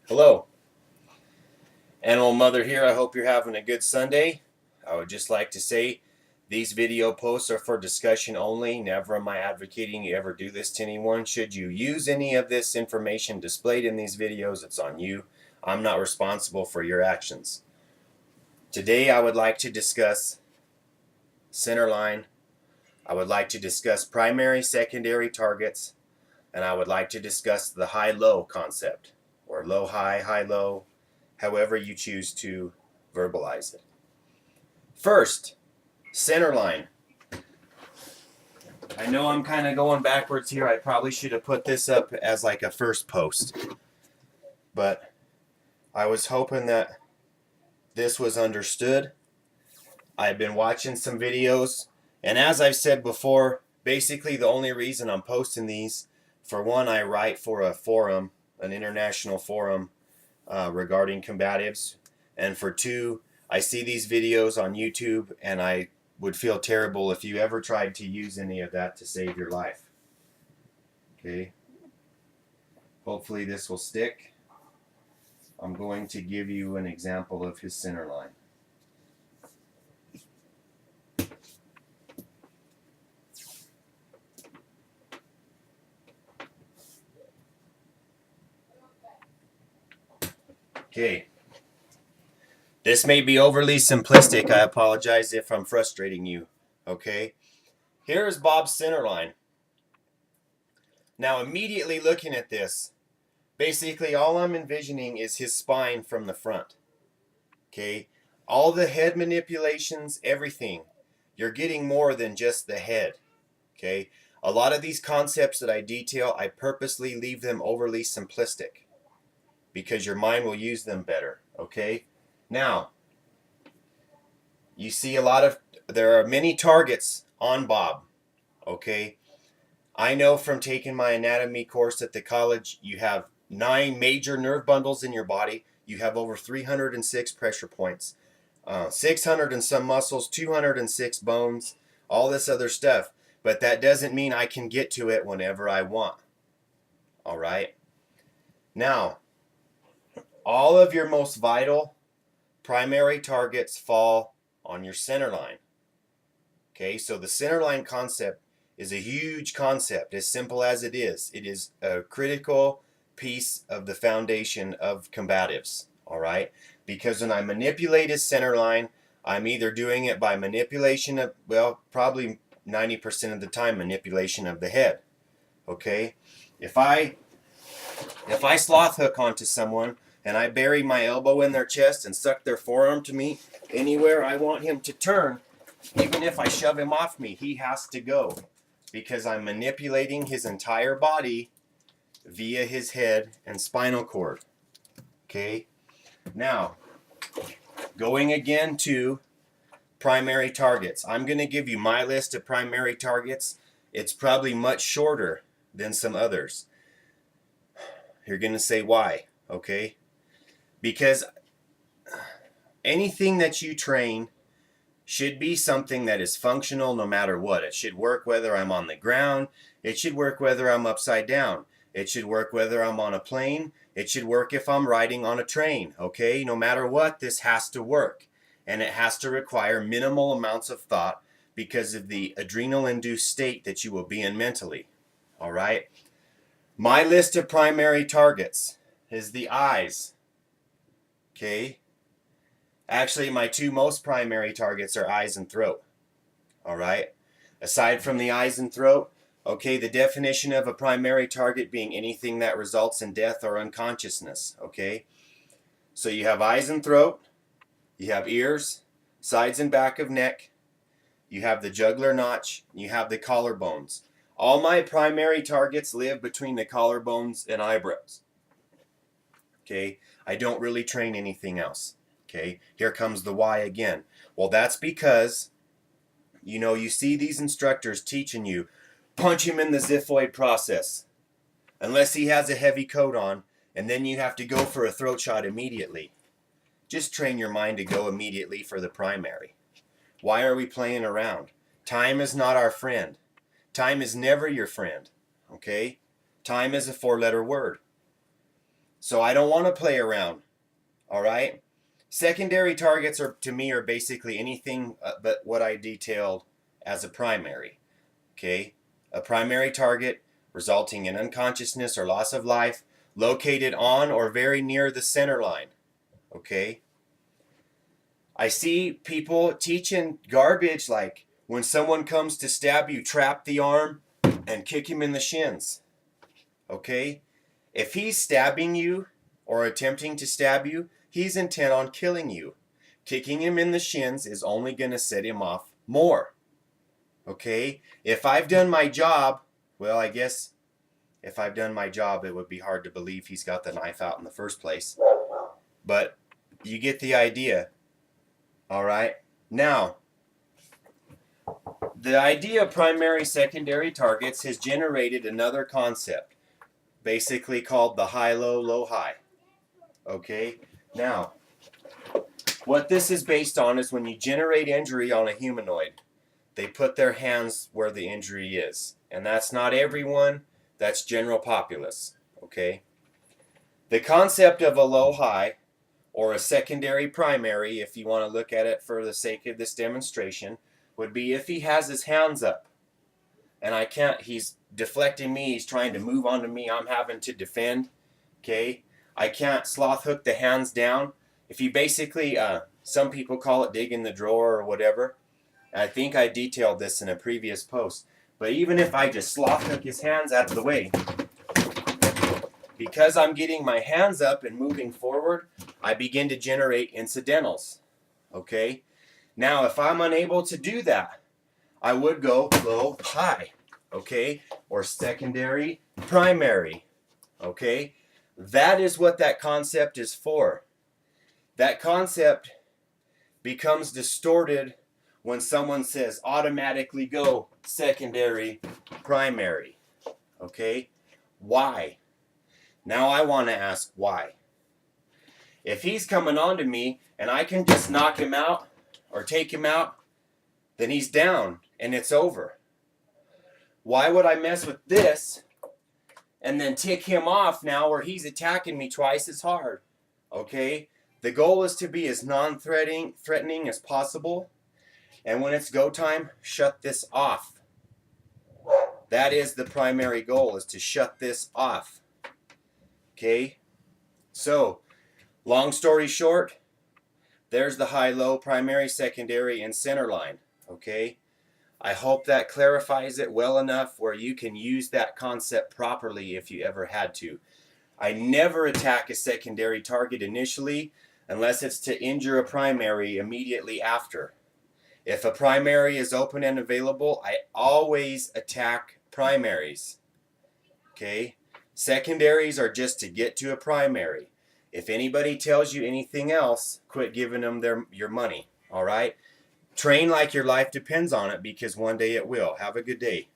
Hello, Animal Mother here. I hope you're having a good Sunday. I would just like to say these video posts are for discussion only. Never am I advocating you ever do this to anyone. Should you use any of this information displayed in these videos, it's on you. I'm not responsible for your actions. Today I would like to discuss centerline. I would like to discuss primary, secondary targets, and I would like to discuss the high-low concept, or low-high, high-low, however you choose to verbalize it. First, centerline. I know I'm kind of going backwards here. I probably should have put this up as like a first post, but I was hoping that this was understood. I've been watching some videos, and as I've said before, basically the only reason I'm posting these, for one, I write for a forum, an international forum regarding combatives, and for two, I see these videos on YouTube and I would feel terrible if you ever tried to use any of that to save your life. Okay, hopefully this will stick. I'm going to give you an example of his center line. Okay, this may be overly simplistic. I apologize if I'm frustrating you. Okay, here's Bob's center line. Now, immediately looking at this, basically all I'm envisioning is his spine from the front. Okay, all the head manipulations, everything. You're getting more than just the head. Okay, a lot of these concepts that I detail, I purposely leave them overly simplistic because your mind will use them better. Okay, now you see there are many targets on Bob. Okay, I know from taking my anatomy course at the college, you have 9 major nerve bundles in your body. You have over 306 pressure points, 600 and some muscles, 206 bones, all this other stuff. But that doesn't mean I can get to it whenever I want. All right. Now, all of your most vital primary targets fall on your center line. Okay, so the center line concept is a huge concept, as simple as it is. It is a critical piece of the foundation of combatives, all right? Because when I manipulate his center line, I'm either doing it by manipulation of, well, probably 90% of the time, manipulation of the head, okay? If I sloth hook onto someone and I bury my elbow in their chest and suck their forearm to me, anywhere I want him to turn, even if I shove him off me, he has to go because I'm manipulating his entire body via his head and spinal cord. Okay? Now, going again to primary targets. I'm going to give you my list of primary targets. It's probably much shorter than some others. You're going to say why, okay? Because anything that you train should be something that is functional no matter what. It should work whether I'm on the ground. It should work whether I'm upside down. It should work whether I'm on a plane. It should work if I'm riding on a train, okay? No matter what, this has to work. And it has to require minimal amounts of thought because of the adrenal-induced state that you will be in mentally, all right? My list of primary targets is the eyes, okay? Actually, my two most primary targets are eyes and throat, all right? Aside from the eyes and throat, okay, the definition of a primary target being anything that results in death or unconsciousness, okay? So you have eyes and throat, you have ears, sides and back of neck, you have the jugular notch, you have the collarbones. All my primary targets live between the collarbones and eyebrows, okay? I don't really train anything else. Okay, here comes the why again. Well, that's because, you see these instructors teaching you, punch him in the xiphoid process, unless he has a heavy coat on, and then you have to go for a throat shot immediately. Just train your mind to go immediately for the primary. Why are we playing around? Time is not our friend. Time is never your friend, okay? Time is a 4-letter word. So I don't want to play around. All right. Secondary targets are, to me, are basically anything but what I detailed as a primary. Okay. A primary target resulting in unconsciousness or loss of life located on or very near the center line. Okay. I see people teaching garbage like when someone comes to stab you, trap the arm and kick him in the shins. Okay? If he's stabbing you or attempting to stab you, he's intent on killing you. Kicking him in the shins is only going to set him off more. Okay? If I've done my job, well, I guess if I've done my job, it would be hard to believe he's got the knife out in the first place. But you get the idea. All right. Now, the idea of primary secondary targets has generated another concept, basically called the high-low, low-high. Okay. Now, what this is based on is when you generate injury on a humanoid, they put their hands where the injury is. And that's not everyone, that's general populace. Okay. The concept of a low-high, or a secondary primary, if you want to look at it for the sake of this demonstration, would be if he has his hands up and I can't, he's deflecting me, he's trying to move onto me, I'm having to defend. Okay, I can't sloth hook the hands down. If you basically, some people call it digging the drawer or whatever. I think I detailed this in a previous post. But even if I just sloth hook his hands out of the way, because I'm getting my hands up and moving forward, I begin to generate incidentals. Okay? Now, if I'm unable to do that, I would go low, high. Okay? Or secondary, primary. Okay? That is what that concept is for. That concept becomes distorted when someone says automatically go secondary, primary. Okay? Why? Now I want to ask why. If he's coming on to me and I can just knock him out or take him out, then he's down and it's over. Why would I mess with this and then tick him off now where he's attacking me twice as hard? Okay? The goal is to be as non-threatening as possible. And when it's go time, shut this off. That is the primary goal, is to shut this off. Okay, so long story short, there's the high-low, primary, secondary, and center line. Okay, I hope that clarifies it well enough where you can use that concept properly if you ever had to. I never attack a secondary target initially unless it's to injure a primary immediately after. If a primary is open and available, I always attack primaries. Okay? Secondaries are just to get to a primary. If anybody tells you anything else, quit giving them your money. All right? Train like your life depends on it, because one day it will. Have a good day.